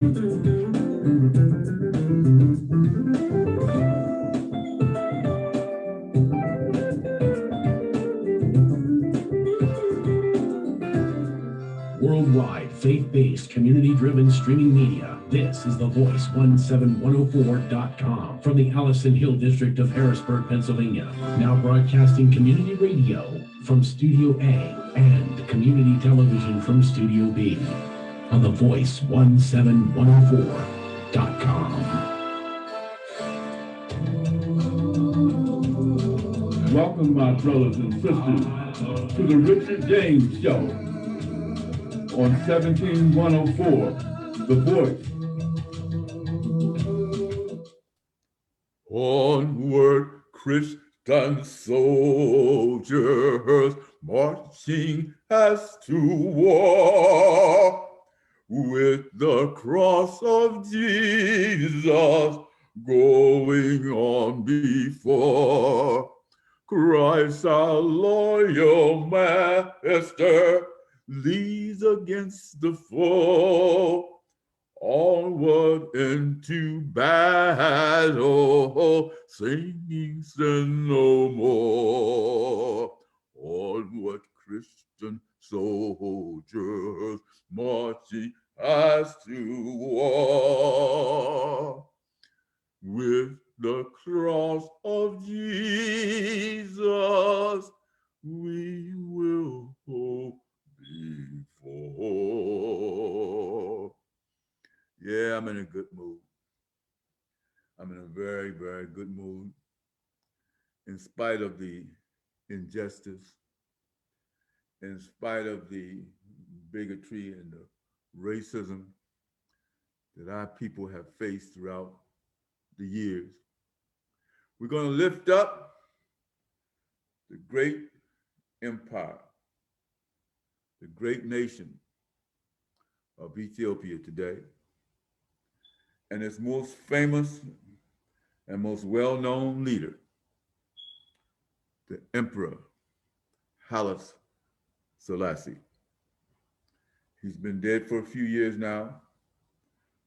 Worldwide, faith-based, community-driven streaming media. This is The Voice 17104.com from the Allison Hill District of Harrisburg, Pennsylvania. Now broadcasting community radio from Studio A and community television from Studio B on The Voice 17104.com. Welcome, my brothers and sisters, to the Richard James Show on 17104, The Voice. Onward, Christian soldiers, marching as to war, with the cross of Jesus going on before. Christ, our loyal master, leads against the foe. Onward into battle, singing sin no more. Onward, Christian soldiers, marching as to war. With the cross of Jesus, we will go before. Yeah, I'm in a good mood. I'm in a very, very good mood. In spite of the injustice, in spite of the bigotry and the racism that our people have faced throughout the years, we're going to lift up the great empire, the great nation of Ethiopia today, and its most famous and most well-known leader, the Emperor Haile Selassie. He's been dead for a few years now,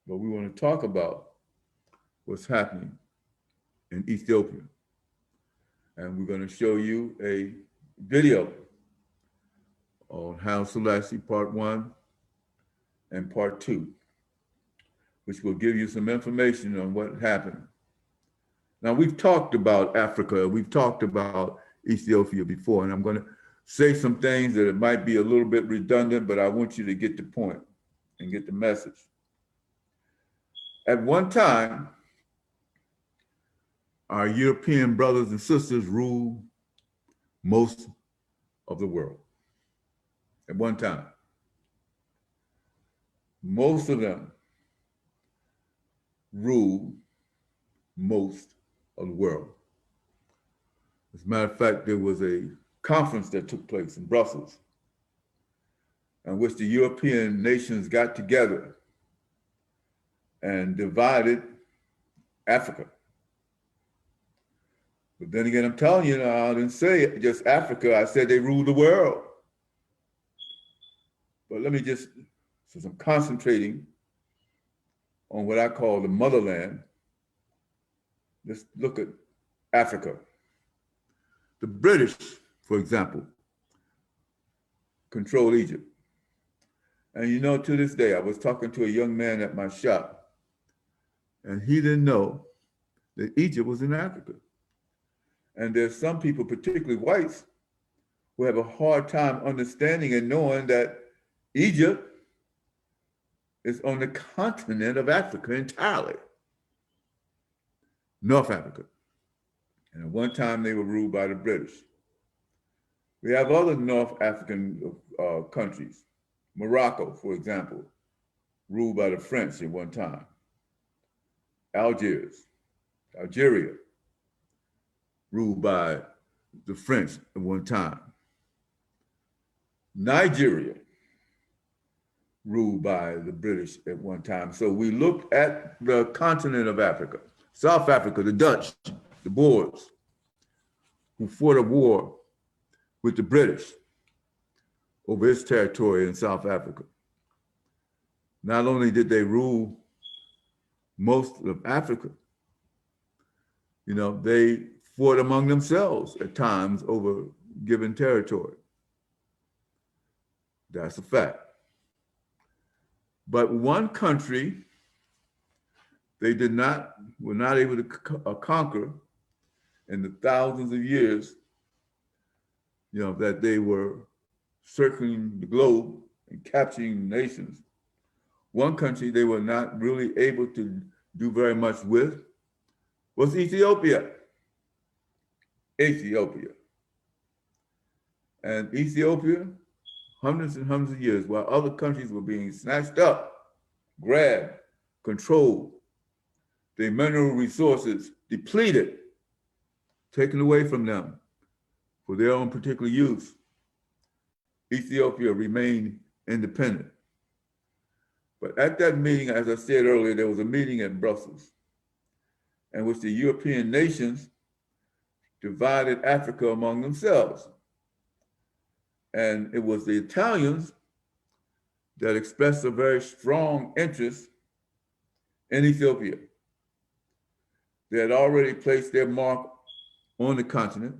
but we want to talk about what's happening in Ethiopia. And we're going to show you a video on Haile Selassie Part 1 and Part 2, which will give you some information on what happened. Now, we've talked about Africa, we've talked about Ethiopia before, and I'm going to say some things that it might be a little bit redundant, but I want you to get the point and get the message. At one time, our European brothers and sisters ruled most of the world. At one time, most of them ruled most of the world. As a matter of fact, there was a conference that took place in Brussels in which the European nations got together and divided Africa. But then again, I'm telling you now, I didn't say just Africa, I said they ruled the world. But let me just, since I'm concentrating on what I call the motherland, let's look at Africa. The British, for example, control Egypt. And you know, to this day, I was talking to a young man at my shop, and he didn't know that Egypt was in Africa. And there's some people, particularly whites, who have a hard time understanding and knowing that Egypt is on the continent of Africa entirely, North Africa. And at one time they were ruled by the British. We have other North African countries. Morocco, for example, ruled by the French at one time. Algeria, ruled by the French at one time. Nigeria, ruled by the British at one time. So we looked at the continent of Africa. South Africa, the Dutch, the Boers, who fought a war with the British over its territory in South Africa. Not only did they rule most of Africa. You know, they fought among themselves at times over given territory. That's a fact. But one country they were not able to conquer in the thousands of years, you know, that they were circling the globe and capturing nations. One country they were not really able to do very much with was Ethiopia. Ethiopia. And Ethiopia, hundreds and hundreds of years, while other countries were being snatched up, grabbed, controlled, their mineral resources depleted, taken away from them for their own particular use, Ethiopia remained independent. But at that meeting, as I said earlier, there was a meeting in Brussels in which the European nations divided Africa among themselves. And it was the Italians that expressed a very strong interest in Ethiopia. They had already placed their mark on the continent.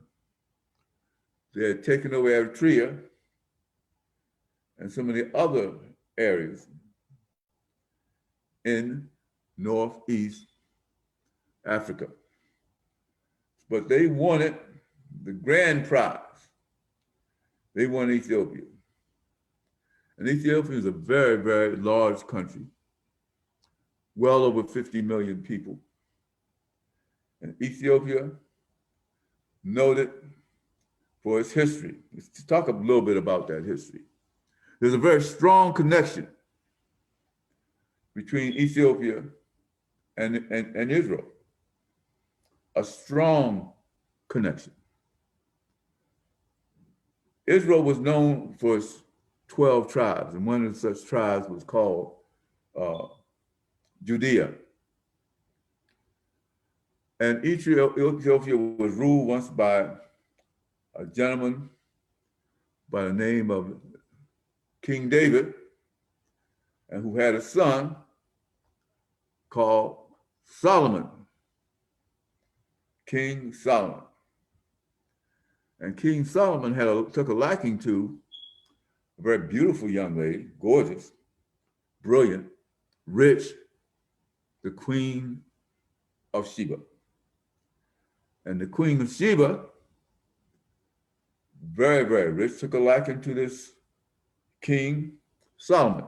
They had taken over Eritrea and some of the other areas in Northeast Africa. But they wanted the grand prize. They wanted Ethiopia. And Ethiopia is a very, very large country, well over 50 million people. And Ethiopia, noted for its history. Let's talk a little bit about that history. There's a very strong connection between Ethiopia and Israel, a strong connection. Israel was known for its 12 tribes, and one of such tribes was called Judea. And Ethiopia was ruled once by a gentleman by the name of King David, and who had a son called Solomon, King Solomon. And King Solomon took a liking to a very beautiful young lady, gorgeous, brilliant, rich, the Queen of Sheba. And the Queen of Sheba, very, very rich, took a liking to this King Solomon.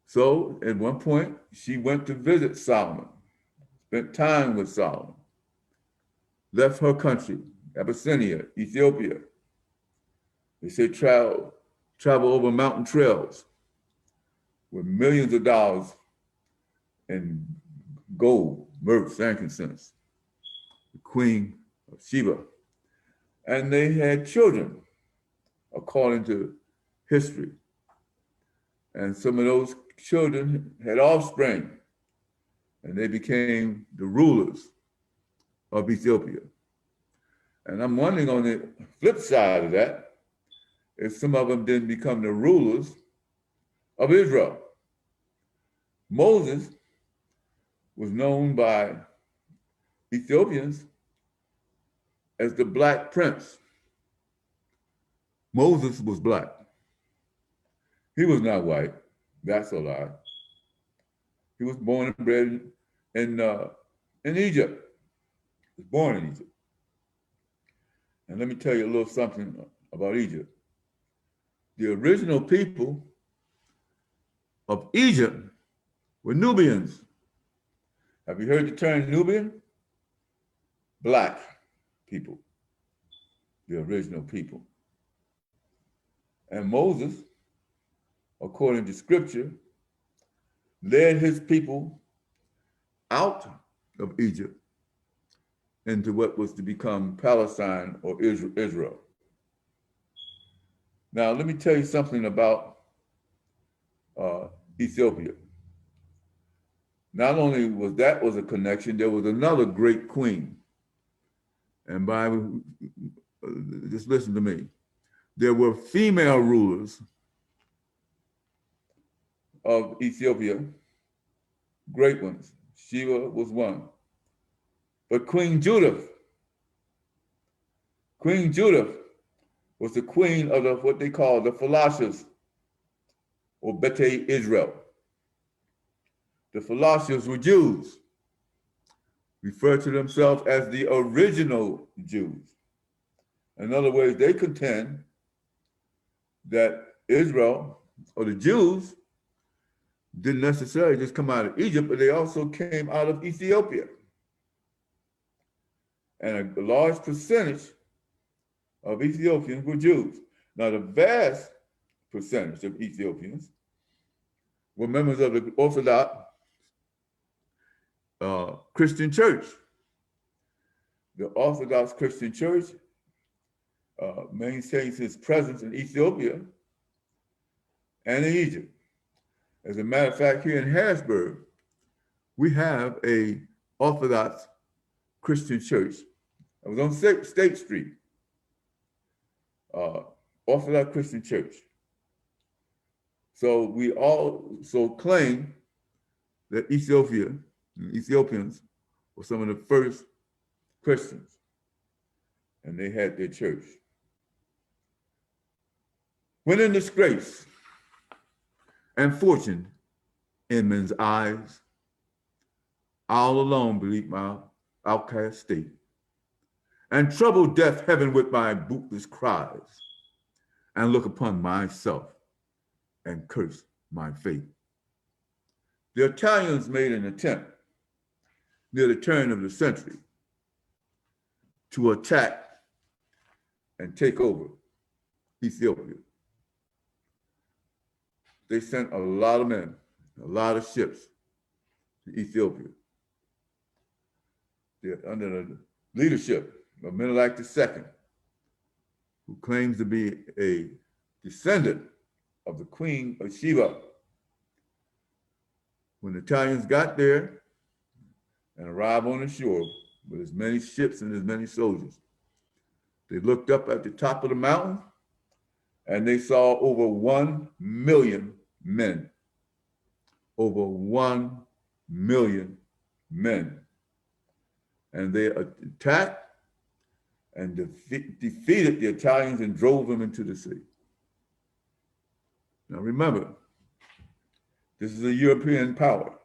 So at one point, she went to visit Solomon, spent time with Solomon, left her country, Abyssinia, Ethiopia. They say travel over mountain trails with millions of dollars in gold, myrrh, frankincense, the Queen of Sheba. And they had children, according to history. And some of those children had offspring, and they became the rulers of Ethiopia. And I'm wondering on the flip side of that, if some of them didn't become the rulers of Israel. Moses was known by Ethiopians as the Black Prince. Moses was black. He was not white. That's a lie. He was born and bred in Egypt. He was born in Egypt. And let me tell you a little something about Egypt. The original people of Egypt were Nubians. Have you heard the term Nubian? Black people, the original people. And Moses, according to scripture, led his people out of Egypt into what was to become Palestine or Israel. Now, let me tell you something about Ethiopia. Not only was a connection, there was another great queen. And just listen to me. There were female rulers of Ethiopia great ones. Sheba was one. But Queen Judith was the queen of what they call the Philosophes, or Bete Israel. The Philosophes were Jews, referred to themselves as the original Jews. In other words, they contend that Israel, or the Jews, didn't necessarily just come out of Egypt, but they also came out of Ethiopia. And a large percentage of Ethiopians were Jews. Now, the vast percentage of Ethiopians were members of the Orthodox Christian Church. The Orthodox Christian Church maintains its presence in Ethiopia and in Egypt. As a matter of fact, here in Harrisburg, we have a Orthodox Christian Church. I was on State Street, Orthodox Christian Church. So we also claim that Ethiopians were some of the first Christians, and they had their church. When in disgrace and fortune in men's eyes, I'll alone believe my outcast state, and trouble deaf heaven with my bootless cries, and look upon myself and curse my fate. The Italians made an attempt near the turn of the century to attack and take over Ethiopia. They sent a lot of men, a lot of ships to Ethiopia. They're under the leadership of Menelik II, who claims to be a descendant of the Queen of Sheba. When the Italians got there and arrived on the shore with as many ships and as many soldiers, they looked up at the top of the mountain and they saw over 1 million men. Over 1 million men. And they attacked and defeated the Italians and drove them into the sea. Now remember, this is a European power.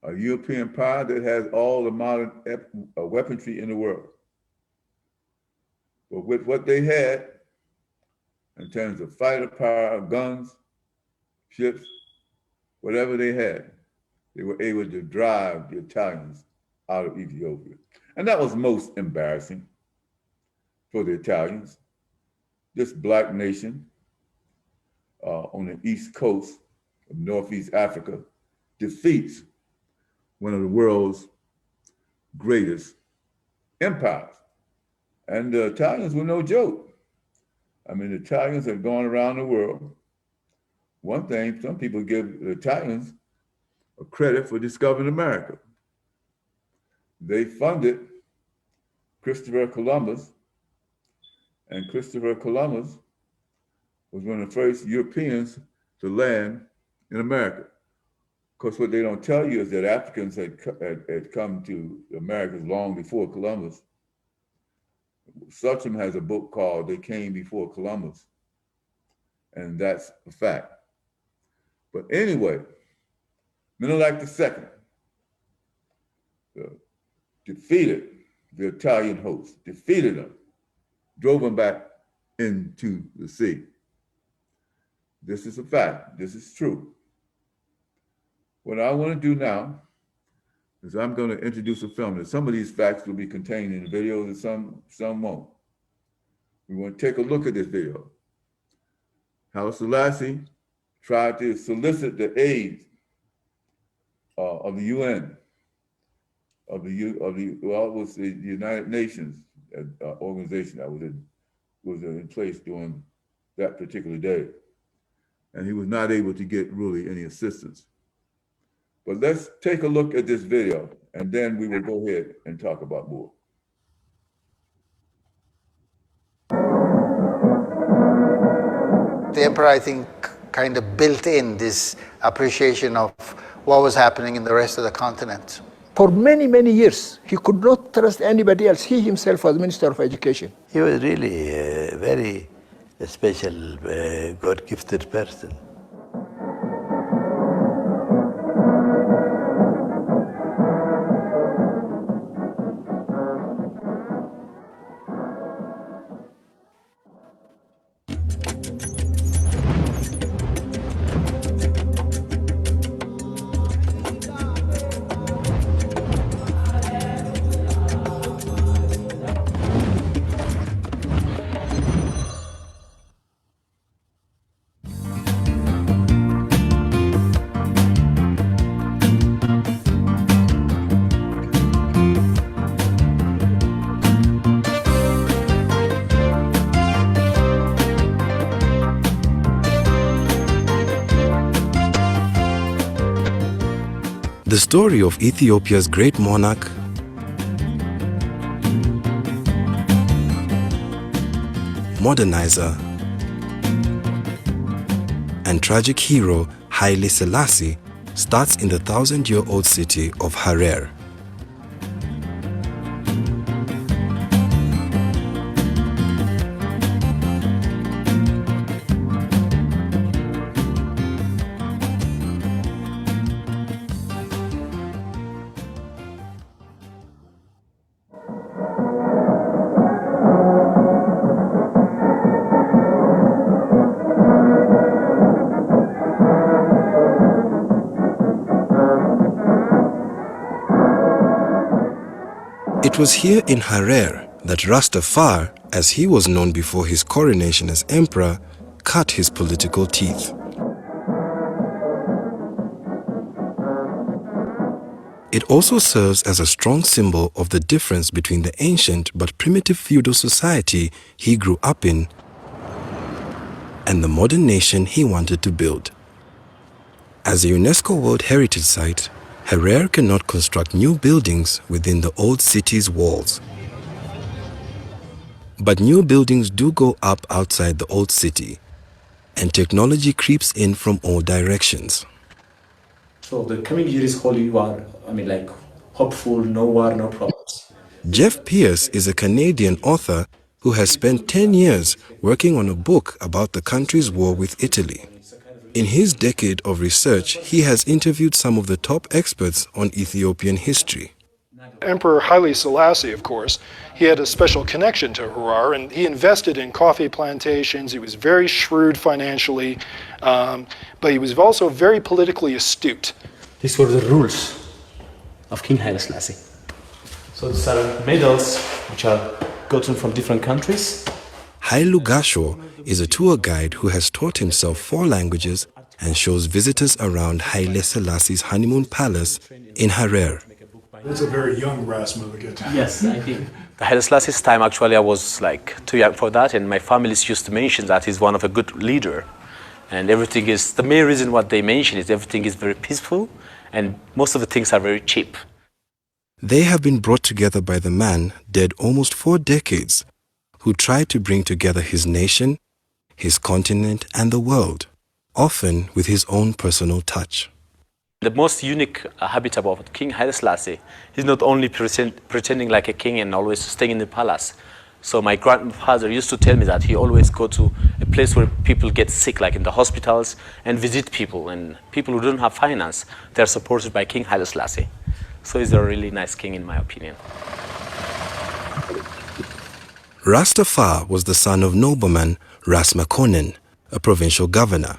A European power that has all the modern weaponry in the world. But with what they had, in terms of fighter power, guns, ships, whatever they had, they were able to drive the Italians out of Ethiopia. And that was most embarrassing for the Italians. This black nation on the east coast of Northeast Africa defeats one of the world's greatest empires. And the Italians were no joke. I mean, the Italians have gone around the world. One thing, some people give the Italians a credit for discovering America. They funded Christopher Columbus, and Christopher Columbus was one of the first Europeans to land in America. Of course, what they don't tell you is that Africans had come to America long before Columbus. Suchum has a book called They Came Before Columbus, and that's a fact. But anyway, Menelik II defeated the Italian host, defeated them, drove them back into the sea. This is a fact. This is true. What I want to do now is I'm going to introduce a film. That some of these facts will be contained in the video and some won't. We want to take a look at this video. Haile Selassie tried to solicit the aid of the UN, it was the United Nations organization that was in place during that particular day. And he was not able to get really any assistance. But let's take a look at this video, and then we will go ahead and talk about more. The emperor, I think, kind of built in this appreciation of what was happening in the rest of the continent. For many, many years, he could not trust anybody else. He himself was Minister of Education. He was really a very special, God-gifted person. The story of Ethiopia's great monarch, modernizer, and tragic hero Haile Selassie starts in the 1,000-year-old city of Harar. It was here in Harar that Rastafari, as he was known before his coronation as emperor, cut his political teeth. It also serves as a strong symbol of the difference between the ancient but primitive feudal society he grew up in and the modern nation he wanted to build. As a UNESCO World Heritage Site, Harar cannot construct new buildings within the old city's walls. But new buildings do go up outside the old city, and technology creeps in from all directions. So the coming year is holy war. Hopeful, no war, no problems. Jeff Pierce is a Canadian author who has spent 10 years working on a book about the country's war with Italy. In his decade of research, he has interviewed some of the top experts on Ethiopian history. Emperor Haile Selassie, of course, he had a special connection to Harar, and he invested in coffee plantations. He was very shrewd financially, but he was also very politically astute. These were the rules of King Haile Selassie. So these are medals which are gotten from different countries. Hailu Gasho is a tour guide who has taught himself 4 languages and shows visitors around Haile Selassie's honeymoon palace in Harar. That's a very young Rasmussen. Yes, I think. Haile Selassie's time, actually, I was too young for that, and my families used to mention that he's one of a good leader. And everything is, the main reason what they mention is everything is very peaceful, and most of the things are very cheap. They have been brought together by the man, dead almost 4 decades, who tried to bring together his nation, his continent, and the world, often with his own personal touch. The most unique habit about King Haile Selassie, he's not only pretending like a king and always staying in the palace. So my grandfather used to tell me that he always go to a place where people get sick, like in the hospitals, and visit people. And people who don't have finance, they're supported by King Haile Selassie. So he's a really nice king, in my opinion. Rastafari was the son of nobleman Ras Makonnen, a provincial governor.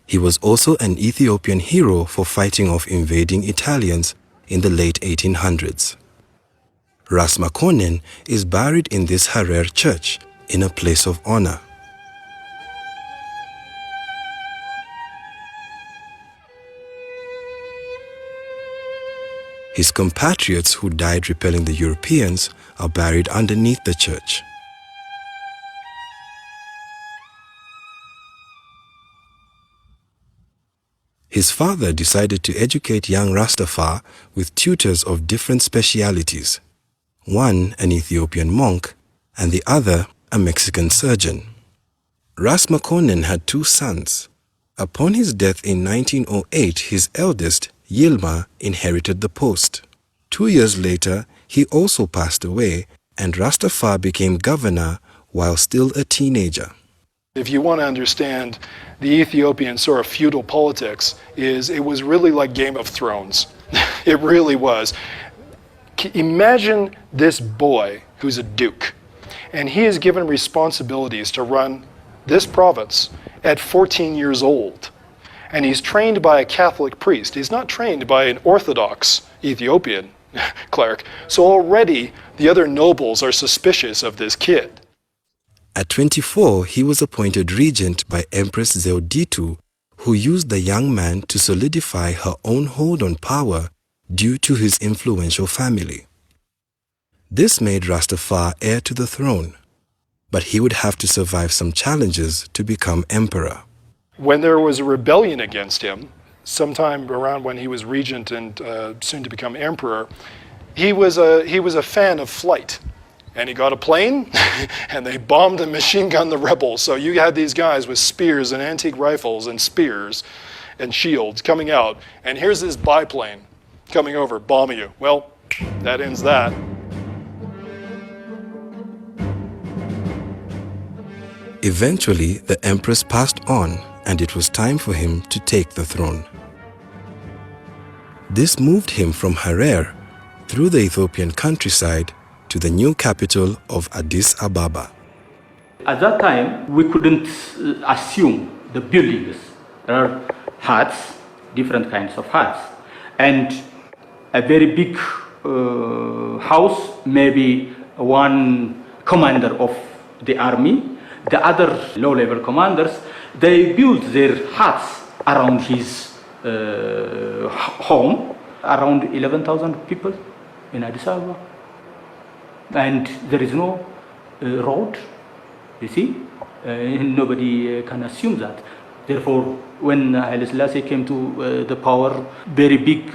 He was also an Ethiopian hero for fighting off invading Italians in the late 1800s. Ras Makonnen is buried in this Harar church in a place of honor. His compatriots who died repelling the Europeans are buried underneath the church. His father decided to educate young Rastafari with tutors of different specialities, one an Ethiopian monk and the other a Mexican surgeon. Ras Makonnen had two sons. Upon his death in 1908, his eldest, Yilma, inherited the post. 2 years later, he also passed away, and Rastafari became governor while still a teenager. If you want to understand the Ethiopian sort of feudal politics, it was really like Game of Thrones. It really was. Imagine this boy who's a duke, and he is given responsibilities to run this province at 14 years old. And he's trained by a Catholic priest. He's not trained by an Orthodox Ethiopian cleric. So already the other nobles are suspicious of this kid. At 24, he was appointed regent by Empress Zewditu, who used the young man to solidify her own hold on power due to his influential family. This made Rastafari heir to the throne, but he would have to survive some challenges to become emperor. When there was a rebellion against him, sometime around when he was regent and soon to become emperor, he was a fan of flight. And he got a plane, and they bombed and machine gunned the rebels. So you had these guys with spears and antique rifles and spears and shields coming out. And here's this biplane coming over, bombing you. Well, that ends that. Eventually, the empress passed on, and it was time for him to take the throne. This moved him from Harar through the Ethiopian countryside to the new capital of Addis Ababa. At that time, we couldn't assume the buildings. There are huts, different kinds of huts, and a very big house, maybe one commander of the army. The other low-level commanders, they built their huts around his home, around 11,000 people in Addis Ababa. And there is no road, you see. Nobody can assume that. Therefore, when Haile Selassie came to the power, very big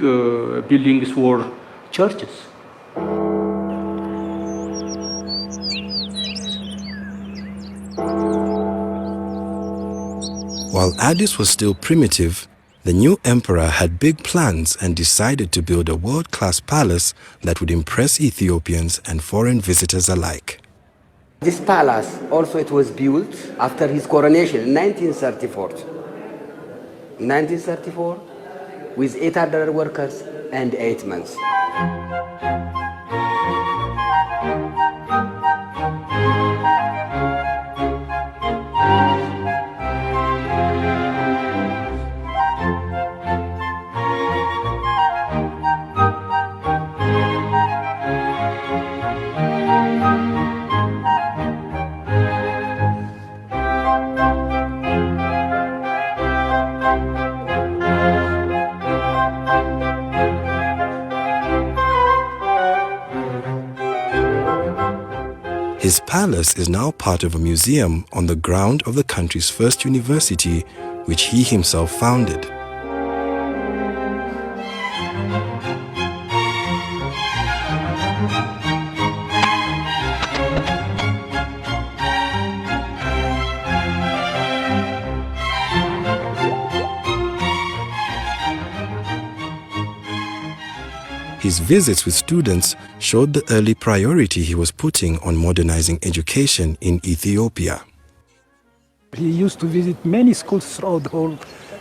buildings were churches. While Addis was still primitive, the new emperor had big plans and decided to build a world-class palace that would impress Ethiopians and foreign visitors alike. This palace also it was built after his coronation in 1934. In 1934, with 800 workers and 8 months. His palace is now part of a museum on the ground of the country's first university, which he himself founded. His visits with students showed the early priority he was putting on modernizing education in Ethiopia. He used to visit many schools throughout the whole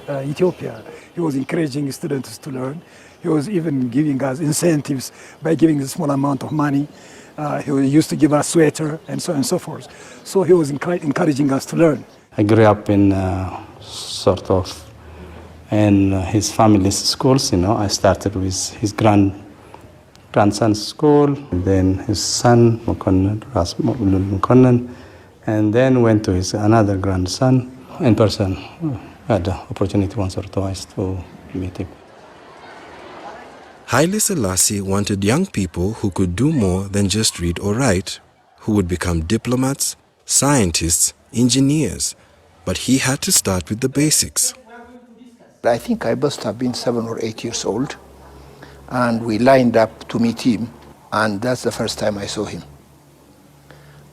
Ethiopia. He was encouraging students to learn. He was even giving us incentives by giving a small amount of money. He used to give us sweater and so on and so forth. So he was encouraging us to learn. I grew up in in his family's schools. I started with his grandson's school, and then his son, Ras Makonnen, and then went to his another grandson in person. I had the opportunity once or twice to meet him. Haile Selassie wanted young people who could do more than just read or write, who would become diplomats, scientists, engineers, but he had to start with the basics. I think I must have been 7 or 8 years old, and we lined up to meet him, and that's the first time I saw him.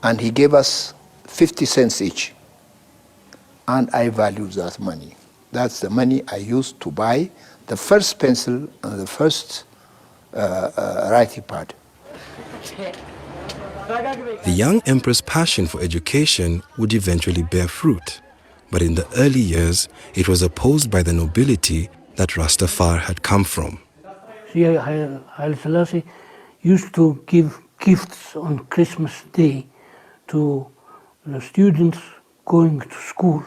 And he gave us 50 cents each. and I value that money. That's the money I used to buy the first pencil and the first writing pad. The young emperor's passion for education would eventually bear fruit, but in the early years, it was opposed by the nobility that Rastafari had come from. Haile Selassie used to give gifts on Christmas Day to the students going to school.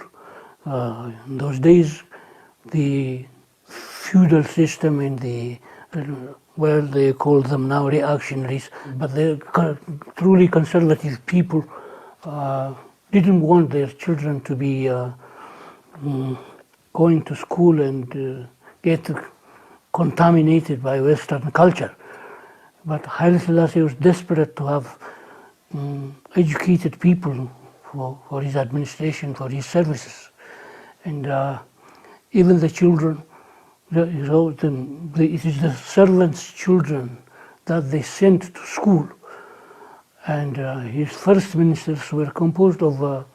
In those days, the feudal system in the, well, they call them now reactionaries, but the truly conservative people didn't want their children to be going to school and get contaminated by Western culture. But Haile Selassie was desperate to have educated people for his administration, for his services. And even the children, it is the servants' children that they sent to school. And his first ministers were composed of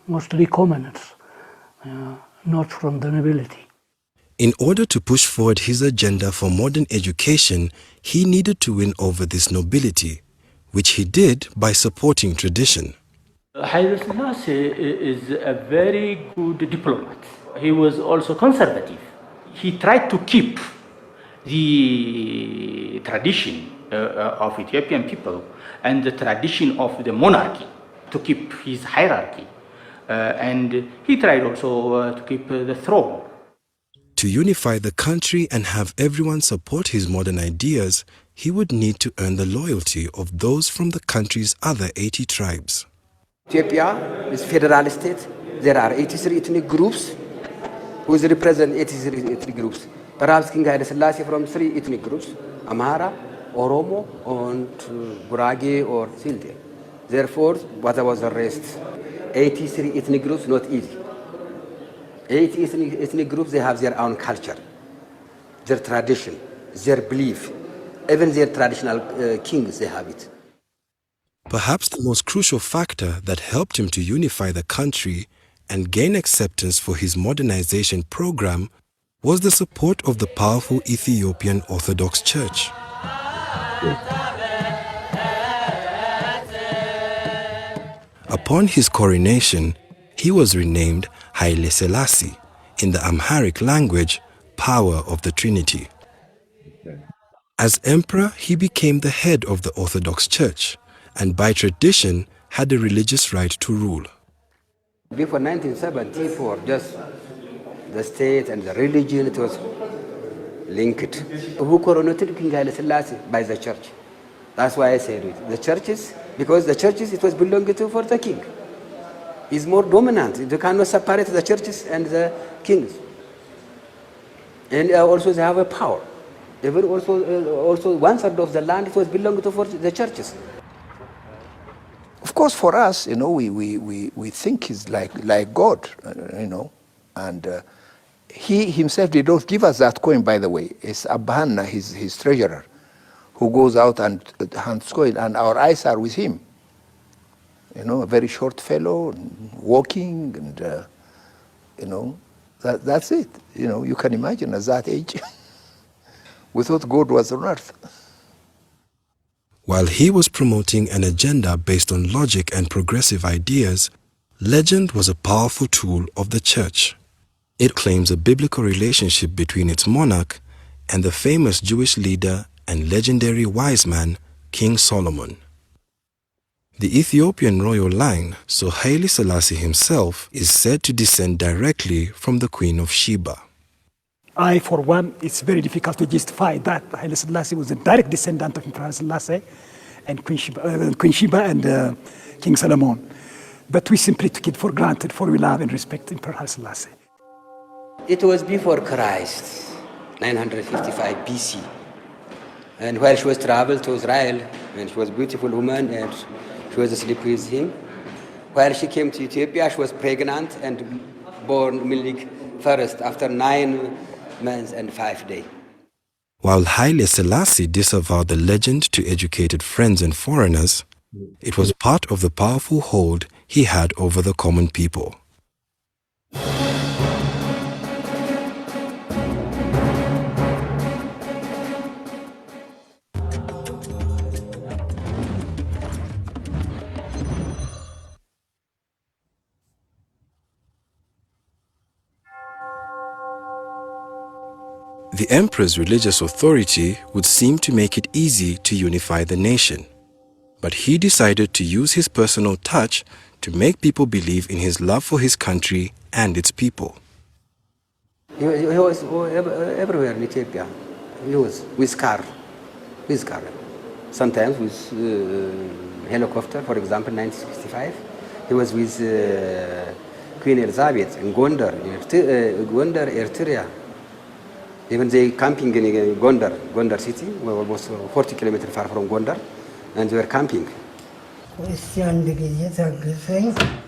mostly commoners, not from the nobility. In order to push forward his agenda for modern education, he needed to win over this nobility, which he did by supporting tradition. Haile Selassie is a very good diplomat. He was also conservative. He tried to keep the tradition of Ethiopian people and the tradition of the monarchy, to keep his hierarchy. And he tried also to keep the throne. To unify the country and have everyone support his modern ideas, he would need to earn the loyalty of those from the country's other 80 tribes. Ethiopia is a federal state. There are 83 ethnic groups who represent 83 ethnic groups. Perhaps King Haile Selassie from 3 ethnic groups, Amhara, Oromo, and Gurage or Silde. Therefore, what was the rest? 83 ethnic groups, not easy. 80 ethnic groups, they have their own culture, their tradition, their belief, even their traditional kings, they have it. Perhaps the most crucial factor that helped him to unify the country and gain acceptance for his modernization program was the support of the powerful Ethiopian Orthodox Church. Upon his coronation, he was renamed Haile Selassie, in the Amharic language, Power of the Trinity. As emperor, he became the head of the Orthodox Church, and by tradition had the religious right to rule. Before 1974, just the state and the religion, it was linked. Who coronated King Haile Selassie? By the church. That's why I said it. The churches, because the churches, it was belonging to for the king. Is more dominant. You cannot separate the churches and the kings. And also they have a power. Even also 1/3 of the land, it was belonging to for the churches. Of course, for us, we think he's like God, and he himself did not give us that coin, by the way. It's Abhanna, his treasurer, who goes out and hands coin, and our eyes are with him. A very short fellow, walking, and that's it. You can imagine at that age, we thought God was on earth. While he was promoting an agenda based on logic and progressive ideas, legend was a powerful tool of the church. It claims a biblical relationship between its monarch and the famous Jewish leader and legendary wise man, King Solomon. The Ethiopian royal line, so Haile Selassie himself, is said to descend directly from the Queen of Sheba. For one, it's very difficult to justify that Haile Selassie was a direct descendant of Emperor Haile Selassie and Queen Sheba and King Solomon. But we simply took it for granted, for we love and respect Emperor Haile Selassie. It was before Christ, 955 BC. And while she was traveled to Israel, and she was a beautiful woman, and she was asleep with him. While she came to Ethiopia, she was pregnant and born Milik first after 9 months and 5 days. While Haile Selassie disavowed the legend to educated friends and foreigners, it was part of the powerful hold he had over the common people. The emperor's religious authority would seem to make it easy to unify the nation. But he decided to use his personal touch to make people believe in his love for his country and its people. He was everywhere in Ethiopia. He was with car. Sometimes with helicopter, for example, 1965. He was with Queen Elizabeth in Gondar, Eritrea. Even they camping in Gondar city, we're almost 40 kilometers far from Gondar, and they were camping.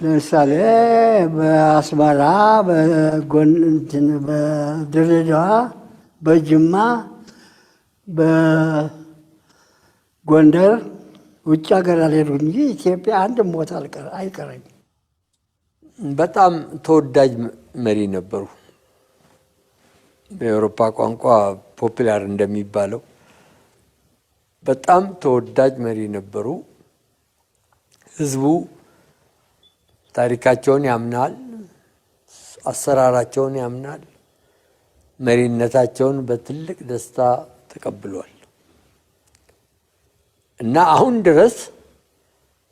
ለምሳሌ በአስመራ፣ በድሬዳዋ፣ በጅማ፣ በጎንደር ውጭ ሀገር አልሄዱ እንጂ ኢትዮጵያ አንድም ቦታ አይቀረኝ። በጣም ተወዳጅ መሪ ነበሩ። በአውሮፓ ቋንቋ ፖፑላር እንደሚባለው በጣም ተወዳጅ መሪ ነበሩ። ህዝቡ ታሪካቸውን ያምናል፣ አሰራራቸውን ያምናል፣ መሪነታቸውን በትልቅ ደስታ ተቀብሏል እና አሁን ድረስ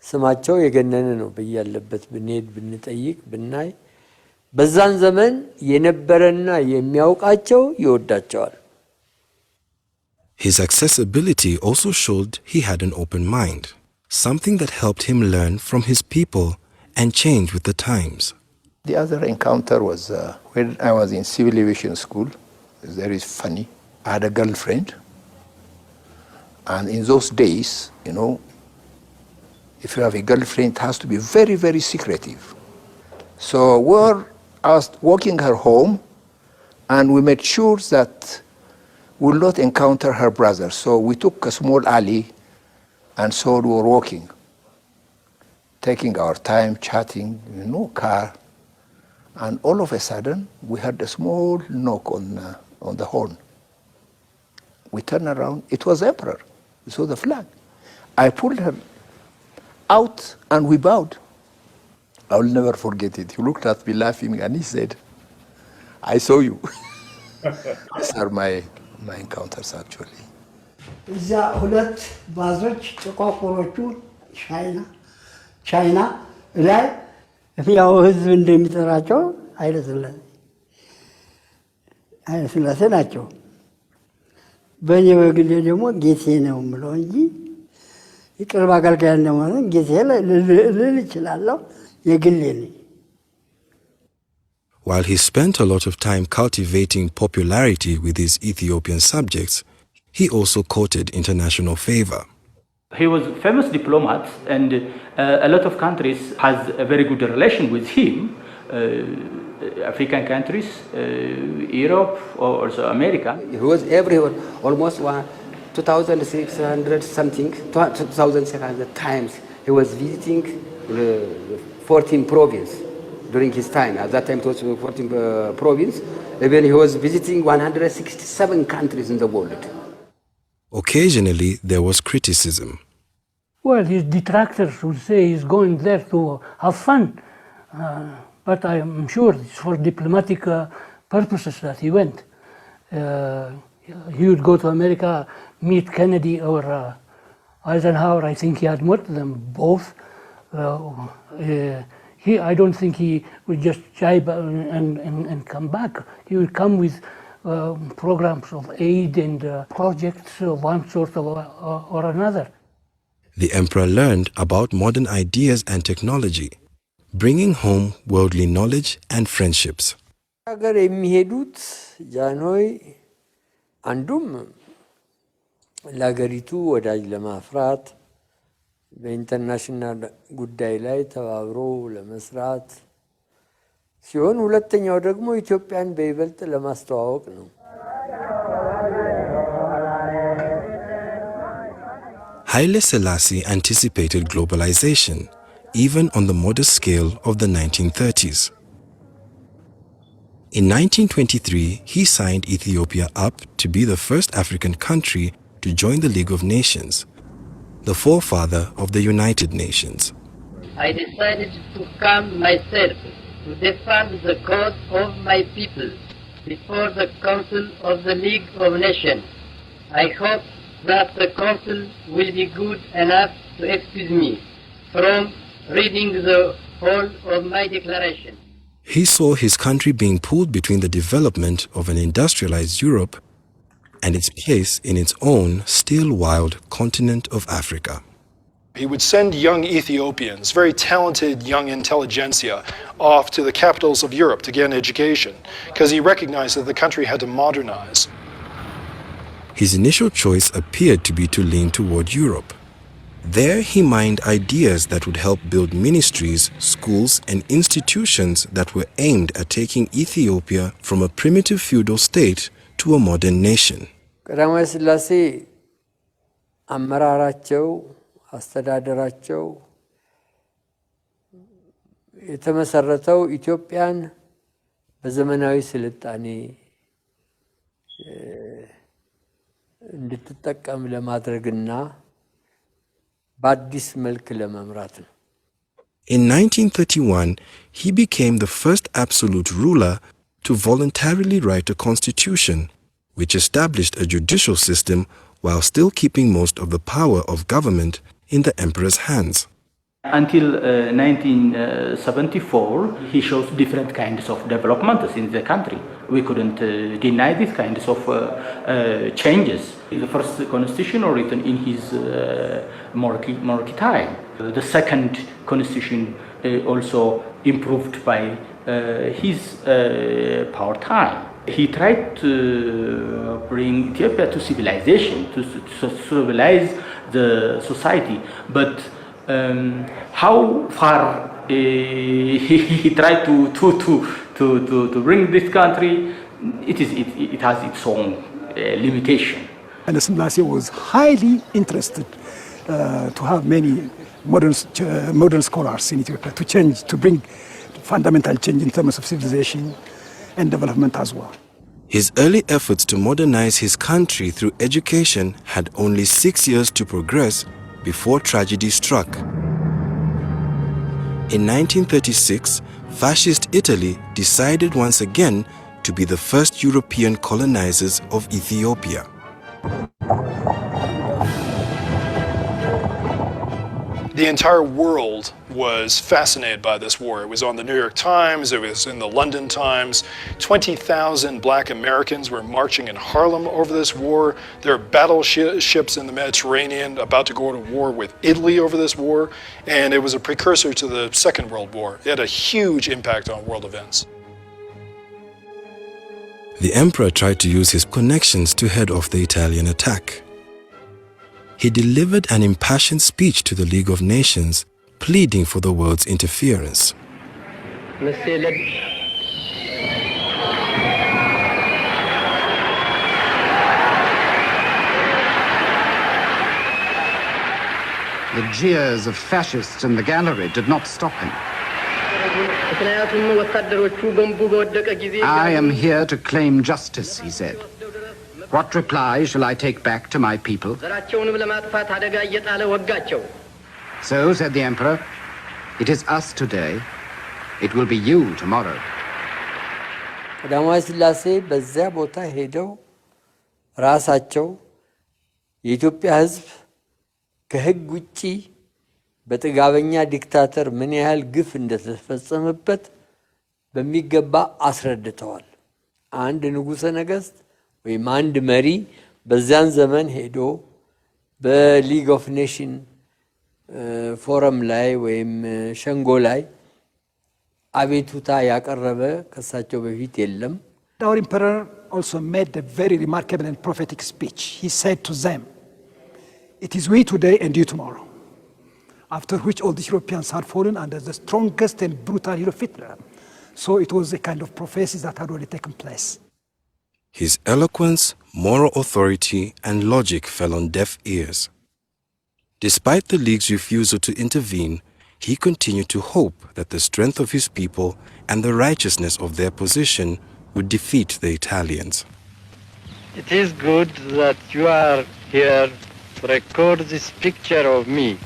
ስማቸው የገነነ ነው። በያለበት ብንሄድ ብንጠይቅ ብናይ በዛን ዘመን የነበረና የሚያውቃቸው ይወዳቸዋል። His accessibility also showed he had an open mind, something that helped him learn from his people and change with the times. The other encounter was when I was in civil aviation school. It's very funny. I had a girlfriend. And in those days, you know, if you have a girlfriend, it has to be very, very secretive. So I was walking her home, and we made sure that we will not encounter her brother. So we took a small alley, and so we were walking, taking our time, chatting, no car. And all of a sudden, we heard a small knock on the horn. We turned around. It was Emperor. We saw the flag. I pulled her out, and we bowed. I will never forget it. He looked at me laughing, and he said, "I saw you." These are my encounters, actually. እዛ ሁለት ባዞች ጥቋቁሮቹ ቻይና ላይ ያው ህዝብ እንደሚጠራቸው ኃይለ ሥላሴ ናቸው። በእኔ በግሌ ደግሞ ጌቴ ነው የምለው እንጂ የቅርብ አገልጋይ እንደሆነ ጌቴ ልል እችላለሁ። የግሌ ነኝ። While he spent a lot of time cultivating popularity with his Ethiopian subjects, he also courted international favor. He was a famous diplomat, and a lot of countries has a very good relation with him. African countries, Europe, or also America. He was everywhere, almost 2,600 something, 2,600 times. He was visiting 14 provinces during his time. At that time, it was 14 provinces. Even he was visiting 167 countries in the world. Occasionally, there was criticism. Well, his detractors would say he's going there to have fun. But I'm sure it's for diplomatic purposes that he went. He would go to America, meet Kennedy or Eisenhower. I think he had met them both. I don't think he would just jibe and come back. He would come with programs of aid and projects of one sort or another. The emperor learned about modern ideas and technology, bringing home worldly knowledge and friendships. ሀገር የሚሄዱት ጃንሆይ አንዱም ለሀገሪቱ ወዳጅ ለማፍራት በኢንተርናሽናል ጉዳይ ላይ ተባብሮ ለመስራት ሲሆን፣ ሁለተኛው ደግሞ ኢትዮጵያን በይበልጥ ለማስተዋወቅ ነው። Haile Selassie anticipated globalization, even on the modest scale of the 1930s. In 1923, he signed Ethiopia up to be the first African country to join the League of Nations, the forefather of the United Nations. I decided to come myself to defend the cause of my people before the Council of the League of Nations. I hope that the Council will be good enough to excuse me from reading the whole of my declaration. He saw his country being pulled between the development of an industrialized Europe and its place in its own still wild continent of Africa. He would send young Ethiopians, very talented young intelligentsia, off to the capitals of Europe to get an education, because he recognized that the country had to modernize. His initial choice appeared to be to lean toward Europe. There he mined ideas that would help build ministries, schools, and institutions that were aimed at taking Ethiopia from a primitive feudal state to a modern nation. ቀዳማዊ ሥላሴ አመራራቸው አስተዳደራቸው የተመሰረተው ኢትዮጵያን በዘመናዊ ስልጣኔ እንድትጠቀም ለማድረግና በአዲስ መልክ ለመምራት ነው። In 1931, he became the first absolute ruler to voluntarily write a constitution, which established a judicial system while still keeping most of the power of government in the emperor's hands. Until 1974, he shows different kinds of developments in the country. We couldn't deny these kinds of changes. The first constitution written in his monarchy time. The second constitution also improved by his power time. He tried to bring Ethiopia to civilization, to civilize the society, but how far he tried to bring this country, it has its own limitation. And Selassie was highly interested to have many modern scholars in Ethiopia to bring fundamental change in terms of civilization and development as well. His early efforts to modernize his country through education had only 6 years to progress before tragedy struck. In 1936, fascist Italy decided once again to be the first European colonizers of Ethiopia. The entire world was fascinated by this war. It was on the New York Times, it was in the London Times. 20,000 black Americans were marching in Harlem over this war. There are battleships in the Mediterranean about to go to war with Italy over this war, and it was a precursor to the Second World War. It had a huge impact on world events. The emperor tried to use his connections to head off the Italian attack. He delivered an impassioned speech to the League of Nations, pleading for the world's interference. The jeers of fascists in the gallery did not stop him. I am here to claim justice, he said. What reply shall I take back to my people? So, said the emperor, it is us today, it will be you tomorrow. ቀዳማዊ ሥላሴ በዚያ ቦታ ሄደው ራሳቸው የኢትዮጵያ ሕዝብ ከሕግ ውጪ በጥጋበኛ ዲክታተር ምን ያህል ግፍ እንደተፈጸመበት በሚገባ አስረድተዋል። አንድ ንጉሠ ነገሥት ወይም አንድ መሪ በዚያን ዘመን ሄዶ በሊግ ኦፍ ኔሽን ፎረም ላይ ወይም ሸንጎ ላይ አቤቱታ ያቀረበ ከሳቸው በፊት የለም። Our emperor also made a very remarkable and prophetic speech. He said to them, "It is we today and you tomorrow." After which all the Europeans had fallen under the strongest and brutal heel of Hitler. So it was a kind of prophecy that had already taken place. His eloquence, moral authority, and logic fell on deaf ears. Despite the League's refusal to intervene, he continued to hope that the strength of his people and the righteousness of their position would defeat the Italians. It is good that you are here to record this picture of me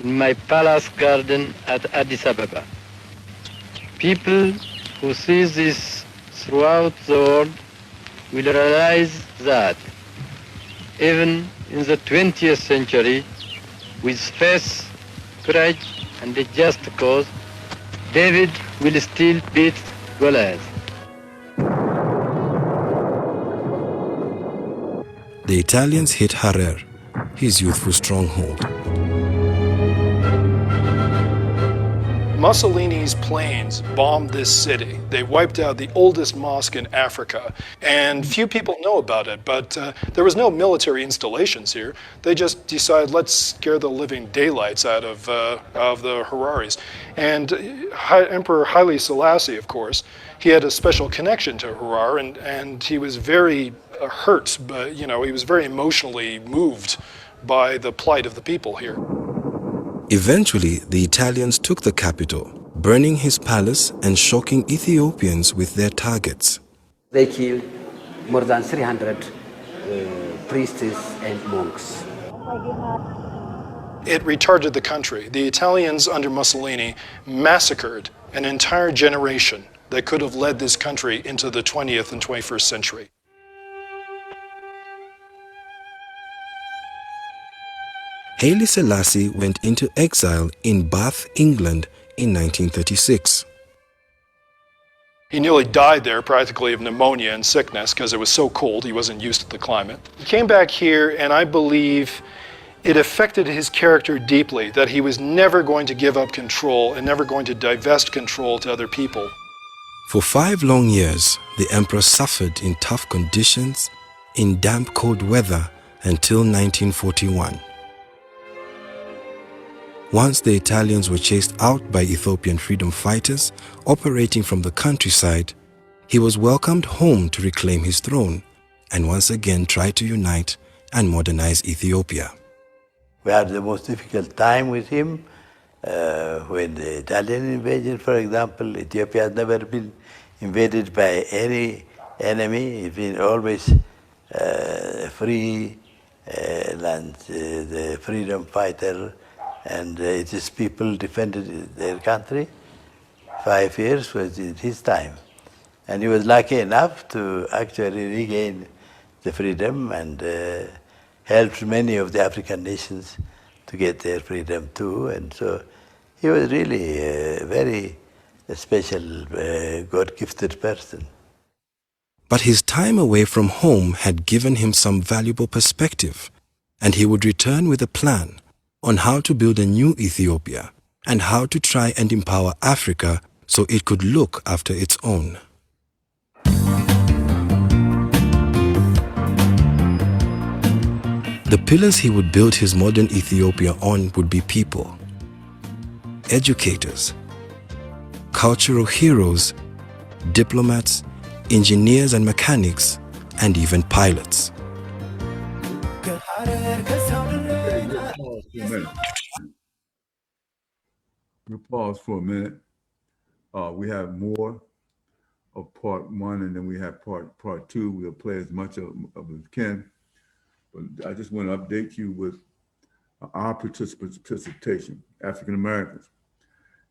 in my palace garden at Addis Ababa. People who see this throughout the world will realize that even in the 20th century, with faith, courage, and a just cause, David will still beat Goliath. The Italians hit Harar, his youthful stronghold. Mussolini's planes bombed this city. They wiped out the oldest mosque in Africa, and few people know about it, but there was no military installations here. They just decided, let's scare the living daylights out of the Hararis. And Emperor Haile Selassie, of course, he had a special connection to Harar, and he was very hurt, but he was very emotionally moved by the plight of the people here. Eventually, the Italians took the capital, burning his palace and shocking Ethiopians with their targets. They killed more than 300 priests and monks. It retarded the country. The Italians under Mussolini massacred an entire generation that could have led this country into the 20th and 21st century. Haile Selassie went into exile in Bath, England in 1936. He nearly died there practically of pneumonia and sickness because it was so cold, he wasn't used to the climate. He came back here, and I believe it affected his character deeply, that he was never going to give up control and never going to divest control to other people. For 5 long years, the emperor suffered in tough conditions, in damp, cold weather until 1941. Once the Italians were chased out by Ethiopian freedom fighters operating from the countryside, he was welcomed home to reclaim his throne and once again try to unite and modernize Ethiopia. We had the most difficult time with him when the Italian invasion, for example. Ethiopia has never been invaded by any enemy. It's been always free land, the freedom fighter, and its people defended their country. 5 years was in his time. And he was lucky enough to actually regain the freedom and helped many of the African nations to get their freedom too. And so he was really a very special, God-gifted person. But his time away from home had given him some valuable perspective, and he would return with a plan on how to build a new Ethiopia and how to try and empower Africa so it could look after its own. The pillars he would build his modern Ethiopia on would be people, educators, cultural heroes, diplomats, engineers and mechanics, and even pilots. We'll pause for a minute. We have more of part 1, and then we have part 2. We'll play as much of as we can. But I just want to update you with our participation, African Americans.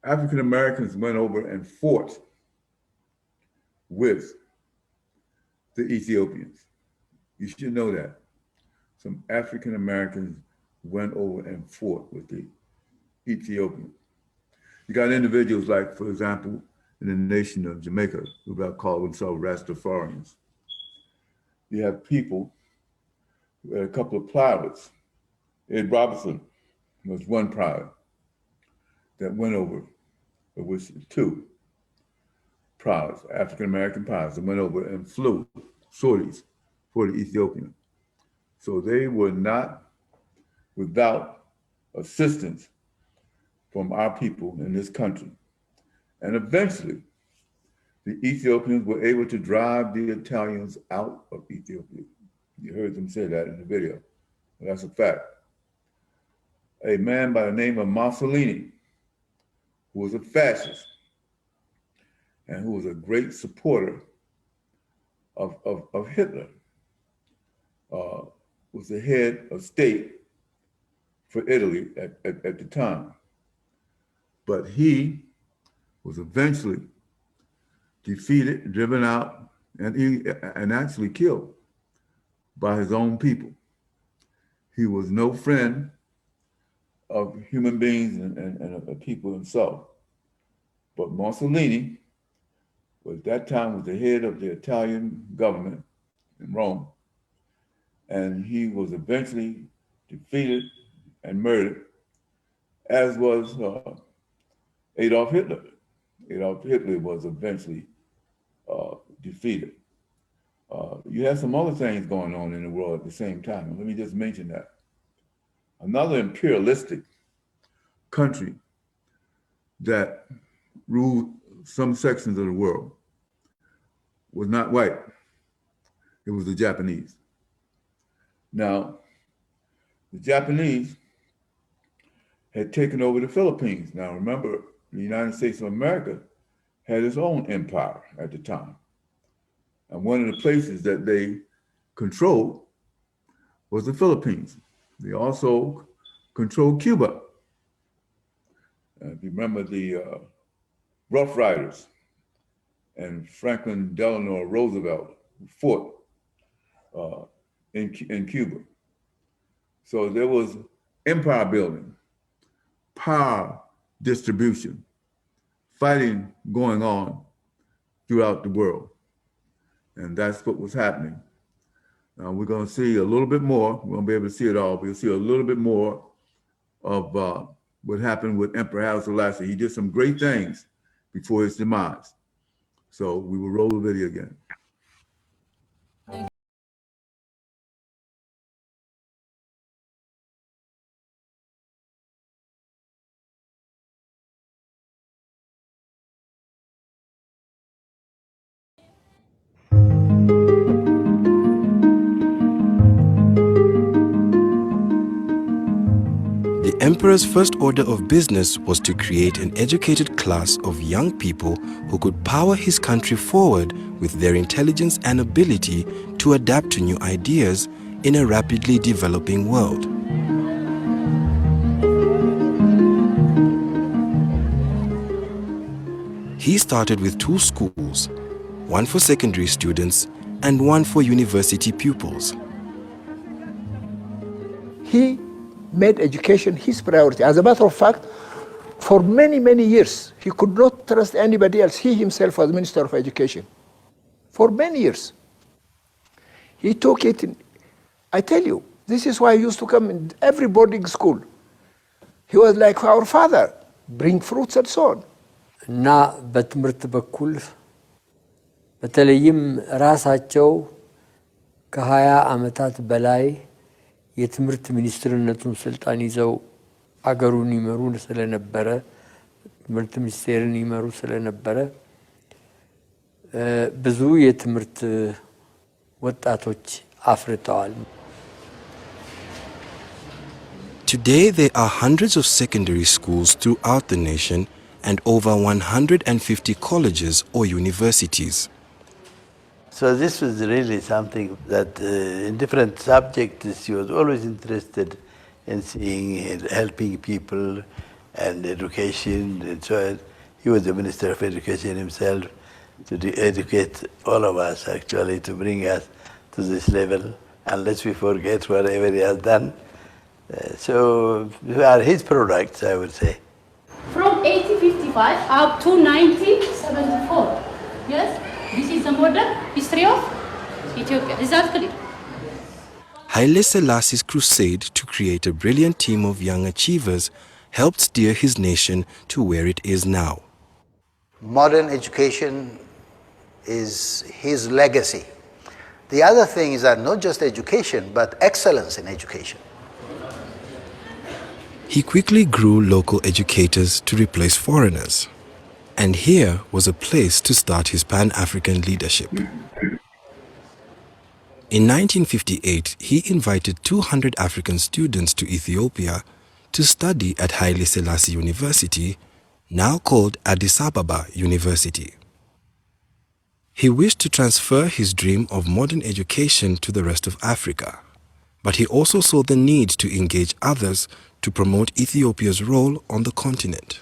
African Americans went over and fought with the Ethiopians. You should know that. Some African Americans went over and fought with the Ethiopians. You got individuals like, for example, in the nation of Jamaica, who call themselves Rastafarians. You have people, a couple of pilots. Ed Robinson was one pilot that went over, it was 2 pilots, African-American pilots that went over and flew sorties for the Ethiopians. So they were not without assistance from our people in this country. And eventually, the Ethiopians were able to drive the Italians out of Ethiopia. You heard them say that in the video. Well, that's a fact. A man by the name of Mussolini, who was a fascist and who was a great supporter of Hitler, was the head of state for Italy at the time. But he was eventually defeated, driven out, and actually killed by his own people. He was no friend of human beings and of people himself. But Mussolini, at that time, was the head of the Italian government in Rome, and he was eventually defeated and murdered, as was Adolf Hitler. Adolf Hitler was eventually defeated. You have some other things going on in the world at the same time. Let me just mention that. Another imperialistic country that ruled some sections of the world was not white. It was the Japanese. Now, the Japanese had taken over the Philippines. Now, remember, the United States of America had its own empire at the time. And one of the places that they controlled was the Philippines. They also controlled Cuba. If you remember the Rough Riders and Franklin Delano Roosevelt fought in Cuba. So there was empire building, power distribution, fighting going on throughout the world. And that's what was happening. Now we're going to see a little bit more. We won't be able to see it all, but we'll see a little bit more of what happened with Emperor Haile Selassie. He did some great things before his demise. So we will roll the video again. The emperor's first order of business was to create an educated class of young people who could power his country forward with their intelligence and ability to adapt to new ideas in a rapidly developing world. He started with 2 schools, one for secondary students and one for university pupils. He made education his priority. As a matter of fact, for many, many years, he could not trust anybody else. He himself was Minister of Education. For many years. He took it in, I tell you, this is why he used to come in every boarding school. He was like our father, bring fruits and so on. እና በትምህርት በኩል በተለይም ራሳቸው ከ20 ዓመታት በላይ የትምህርት ሚኒስትርነቱን ስልጣን ይዘው አገሩን ይመሩ ስለነበረ ትምህርት ሚኒስቴርን ይመሩ ስለነበረ ብዙ የትምህርት ወጣቶች አፍርተዋል። Today there are hundreds of secondary schools throughout the nation and over 150 colleges or universities. So this was really something that in different subjects he was always interested in seeing, helping people and education and so on. He was the Minister of Education himself to educate all of us actually, to bring us to this level, unless we forget whatever he has done. So we are his products, I would say. From 1855 up to 1974, yes? This is the modern history of Ethiopia. Is that clear? Haile Selassie's crusade to create a brilliant team of young achievers helped steer his nation to where it is now. Modern education is his legacy. The other thing is that not just education, but excellence in education. He quickly grew local educators to replace foreigners. And here was a place to start his Pan-African leadership. In 1958, he invited 200 African students to Ethiopia to study at Haile Selassie University, now called Addis Ababa University. He wished to transfer his dream of modern education to the rest of Africa, but he also saw the need to engage others to promote Ethiopia's role on the continent.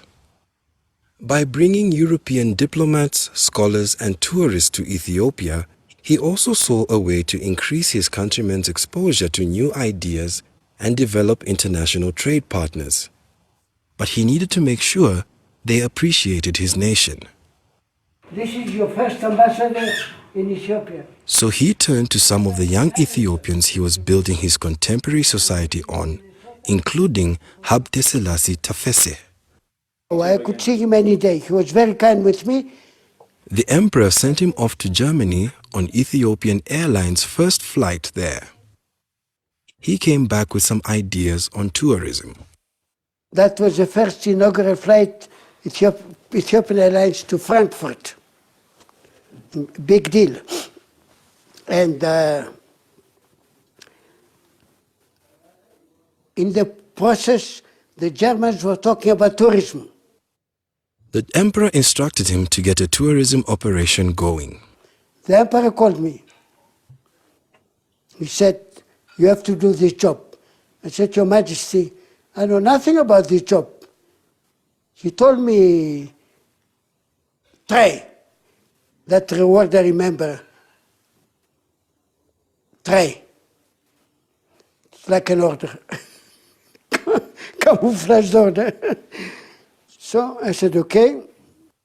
By bringing European diplomats, scholars, and tourists to Ethiopia, he also saw a way to increase his countrymen's exposure to new ideas and develop international trade partners. But he needed to make sure they appreciated his nation. This is your first ambassador in Ethiopia. So he turned to some of the young Ethiopians he was building his contemporary society on, including Habte Selassie Tafese. Oh, I could see him any day. He was very kind with me. The emperor sent him off to Germany on Ethiopian Airlines' first flight there. He came back with some ideas on tourism. That was the first inaugural flight, Ethiopian Airlines to Frankfurt. Big deal. And in the process, the Germans were talking about tourism. The emperor instructed him to get a tourism operation going. The emperor called me. He said, you have to do this job. I said, Your Majesty, I know nothing about this job. He told me, try. That reward I remember. Try. It's like an order. Camouflaged order. So I said, okay.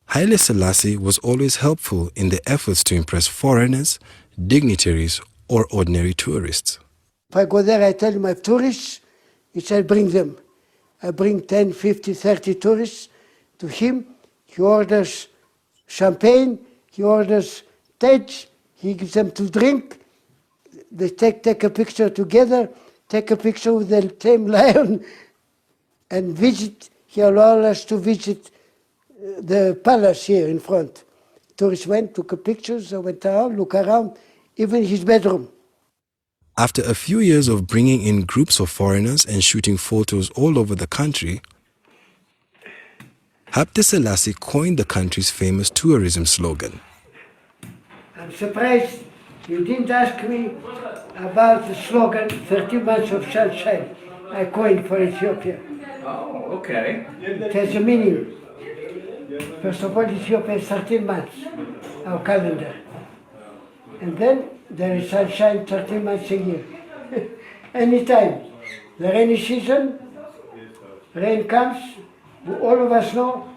Haile Selassie was always helpful in the efforts to impress foreigners, dignitaries, or ordinary tourists. If I go there, I tell him I have tourists. He said, bring them. I bring 10, 50, 30 tourists to him. He orders champagne. He orders tej. He gives them to drink. They take a picture together, take a picture with the same lion, and visit. He allowed us to visit the palace here in front. Tourists went, took pictures, went around, look around, even his bedroom. After a few years of bringing in groups of foreigners and shooting photos all over the country, Habte Selassie coined the country's famous tourism slogan. I'm surprised you didn't ask me about the slogan, 13 months of sunshine, I coined for Ethiopia. Oh, okay. It has a meaning. First of all, Ethiopia is 13 months, our calendar. And then there is sunshine 13 months a year. Anytime. The rainy season, rain comes, all of us know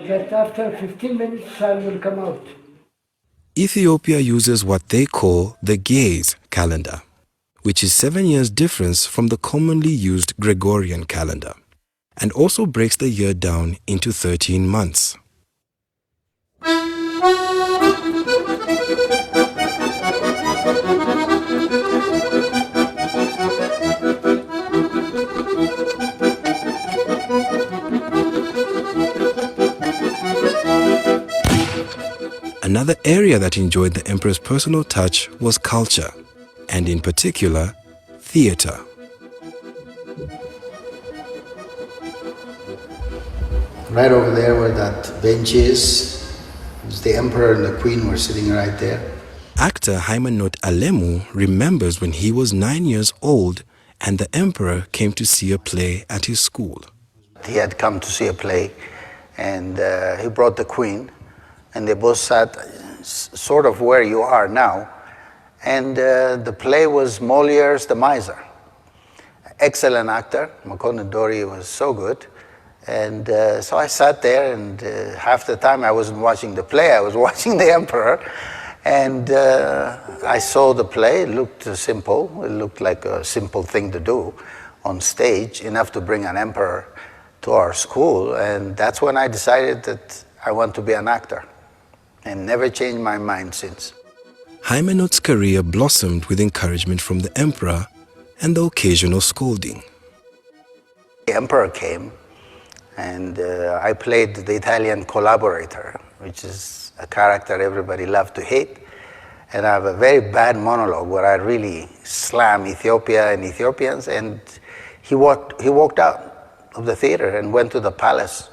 that after 15 minutes, sun will come out. Ethiopia uses what they call the Gaze calendar, which is 7 years difference from the commonly used Gregorian calendar, and also breaks the year down into 13 months. Another area that enjoyed the emperor's personal touch was culture, and in particular, theater. Right over there where that bench is, the emperor and the queen were sitting right there. Actor Haimanot Alemu remembers when he was 9 years old and the emperor came to see a play at his school. He had come to see a play, and he brought the queen, and they both sat sort of where you are now. And the play was Molière's The Miser. Excellent actor. Makone Dori was so good. And so I sat there, and half the time I wasn't watching the play, I was watching the emperor. And I saw the play. It looked simple. It looked like a simple thing to do on stage, enough to bring an emperor to our school. And that's when I decided that I want to be an actor, and never changed my mind since. Haimanot's career blossomed with encouragement from the emperor and the occasional scolding. The emperor came, and I played the Italian collaborator, which is a character everybody loved to hate. And I have a very bad monologue where I really slam Ethiopia and Ethiopians. And he walked out of the theater and went to the palace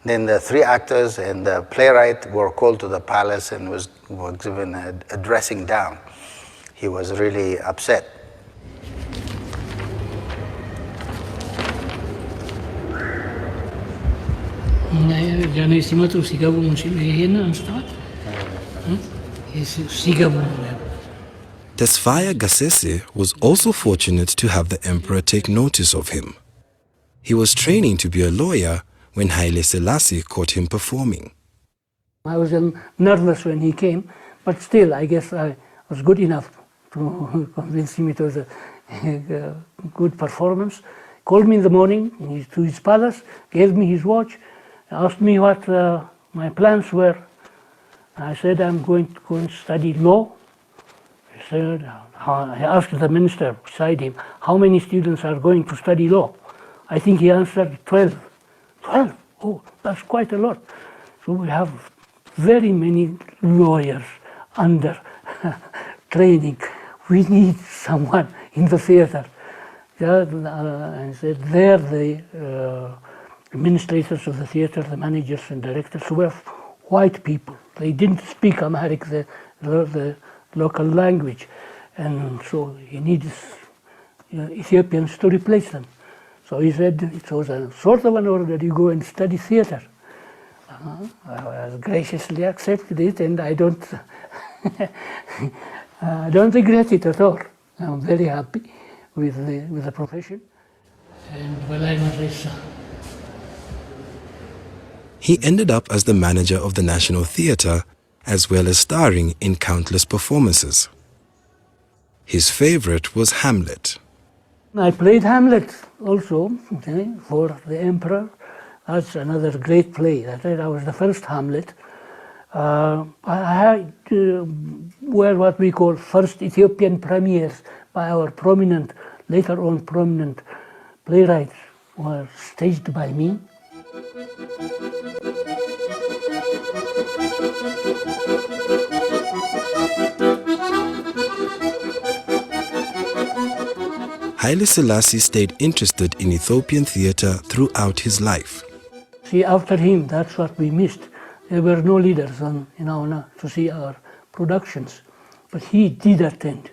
Then the three actors and the playwright were called to the palace and were given a dressing down. He was really upset. Tesfaye Gassese was also fortunate to have the emperor take notice of him. He was training to be a lawyer when Haile Selassie caught him performing. I was nervous when he came, but still, I guess I was good enough to convince him it was a good performance. Called me in the morning to his palace, gave me his watch, asked me what my plans were. I said, I'm going to go and study law. He said, I asked the minister beside him, how many students are going to study law? I think he answered 12. 12? Oh, that's quite a lot. So we have very many lawyers under training. We need someone in the theater. I said, they're the administrators of the theater, the managers and directors were white people. They didn't speak Amharic, the local language. And so he needs Ethiopians to replace them. So he said, it was a sort of an order, you go and study theater. I graciously accepted it, and I don't, I don't regret it at all. I'm very happy with the profession. And well, I was this. He ended up as the manager of the National Theatre, as well as starring in countless performances. His favorite was Hamlet. I played Hamlet also for the Emperor. That's another great play. I was the first Hamlet. I were what we call first Ethiopian premieres by our prominent, later on prominent playwrights were staged by me. Haile Selassie stayed interested in Ethiopian theatre throughout his life. See, after him, that's what we missed. There were no leaders on, to see our productions. But he did attend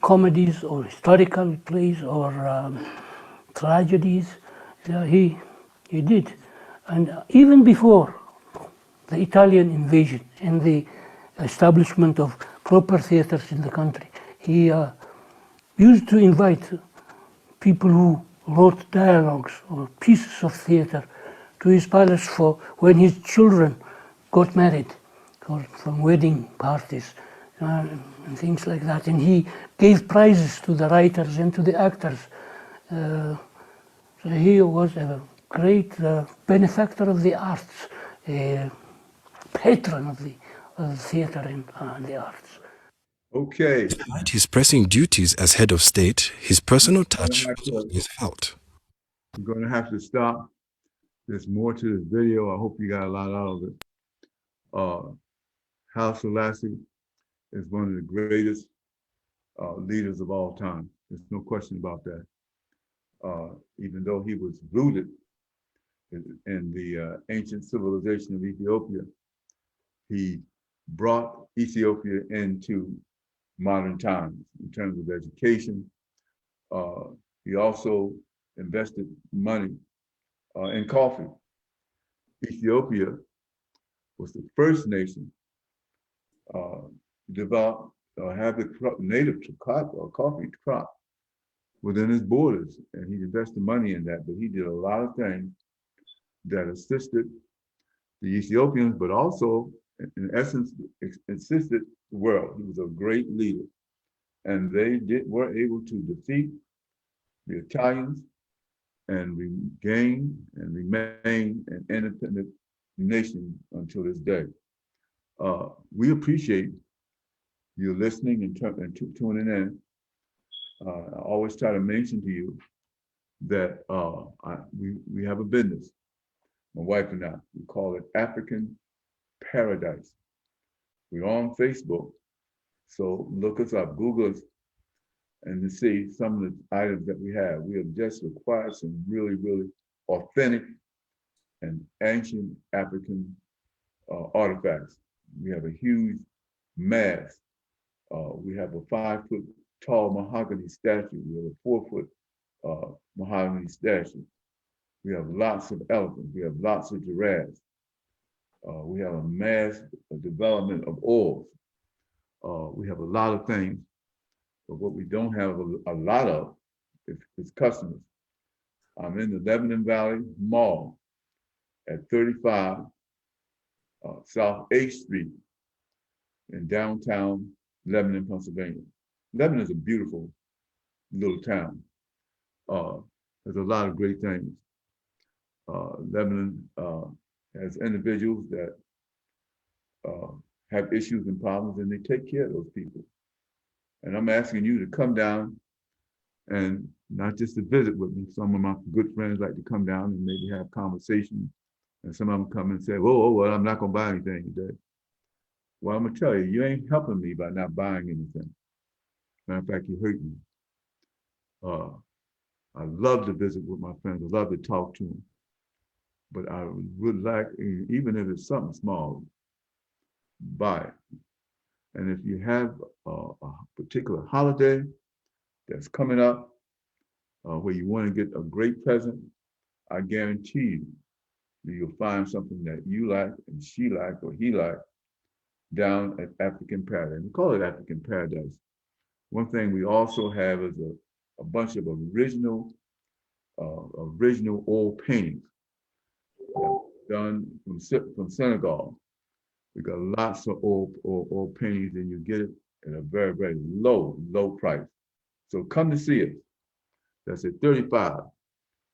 comedies or historical plays or tragedies. He did. And even before the Italian invasion and the establishment of proper theaters in the country, he used to invite people who wrote dialogues or pieces of theater to his palace for when his children got married, or from wedding parties and things like that. And he gave prizes to the writers and to the actors. So he was a great benefactor of the arts, a patron of the theater and the arts. Okay. Despite his pressing duties as head of state, his personal touch was always felt. I'm going to have to stop. There's more to this video. I hope you got a lot out of it. Haile Selassie is one of the greatest leaders of all time. There's no question about that. Even though he was rooted in the ancient civilization of Ethiopia, he brought Ethiopia into modern times in terms of education. He also invested money in coffee. Ethiopia was the first nation develop have the native coffee crop within his borders, and he invested money in that. But he did a lot of things that assisted the Ethiopians, but also, in essence, assisted the world. He was a great leader, and they were able to defeat the Italians and regain and remain an independent nation until this day. We appreciate you listening and tuning in. I always try to mention to you that we have a business, my wife and I. We call it African Paradise. We're on Facebook, so look us up, Google us, and to see some of the items that we have. We have just acquired some really, really authentic and ancient African artifacts. We have a huge mass. We have a 5-foot tall mahogany statue. We have a 4-foot mahogany statue. We have lots of elephants. We have lots of giraffes. We have a mass development of oils. We have a lot of things, but what we don't have a lot of is customers. I'm in the Lebanon Valley Mall at 35 South 8th Street in downtown Lebanon, Pennsylvania. Lebanon is a beautiful little town. There's a lot of great things. Lebanon has individuals that have issues and problems, and they take care of those people. And I'm asking you to come down and not just to visit with me. Some of my good friends like to come down and maybe have conversations. And some of them come and say, well, I'm not gonna buy anything today. Well, I'm gonna tell you, you ain't helping me by not buying anything. Matter of fact, you hurt me. I love to visit with my friends. I love to talk to them. But I would like, even if it's something small, buy it. And if you have a particular holiday that's coming up where you want to get a great present, I guarantee you that you'll find something that you like and she like or he like down at African Paradise. We call it African Paradise. One thing we also have is a bunch of original oil paintings done from Senegal. We got lots of oil paintings, and you get it at a very, very low price. So come to see us. That's at 35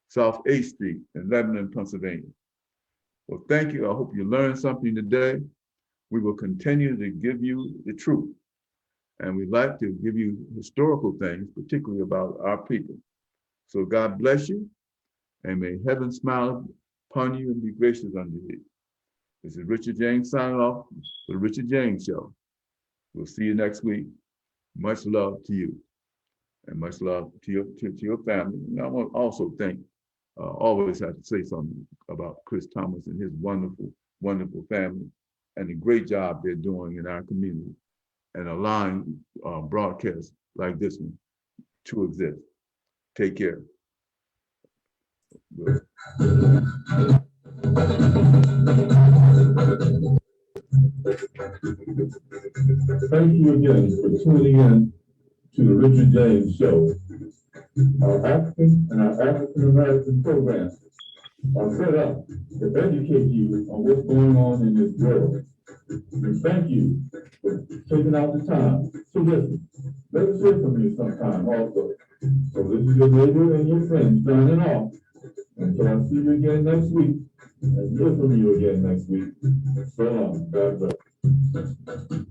South 8th Street in Lebanon, Pennsylvania. Well, thank you. I hope you learned something today. We will continue to give you the truth. And we'd like to give you historical things, particularly about our people. So God bless you, and may heaven smile upon you and be gracious unto you. This is Richard James signing off for the Richard James Show. We'll see you next week. Much love to you, and much love to your family. And I want to also thank, always have to say something about Chris Thomas and his wonderful, wonderful family, and the great job they're doing in our community and allowing broadcasts like this one to exist. Take care. Thank you again for tuning in to the Richard James Show. Our African and our African American programs are set up to educate you on what's going on in this world. And thank you for taking out the time to listen. Let us hear from you sometime also. So this is your neighbor and your friend signing off. Until I see you again next week, and hear from you again next week. So long. God bless.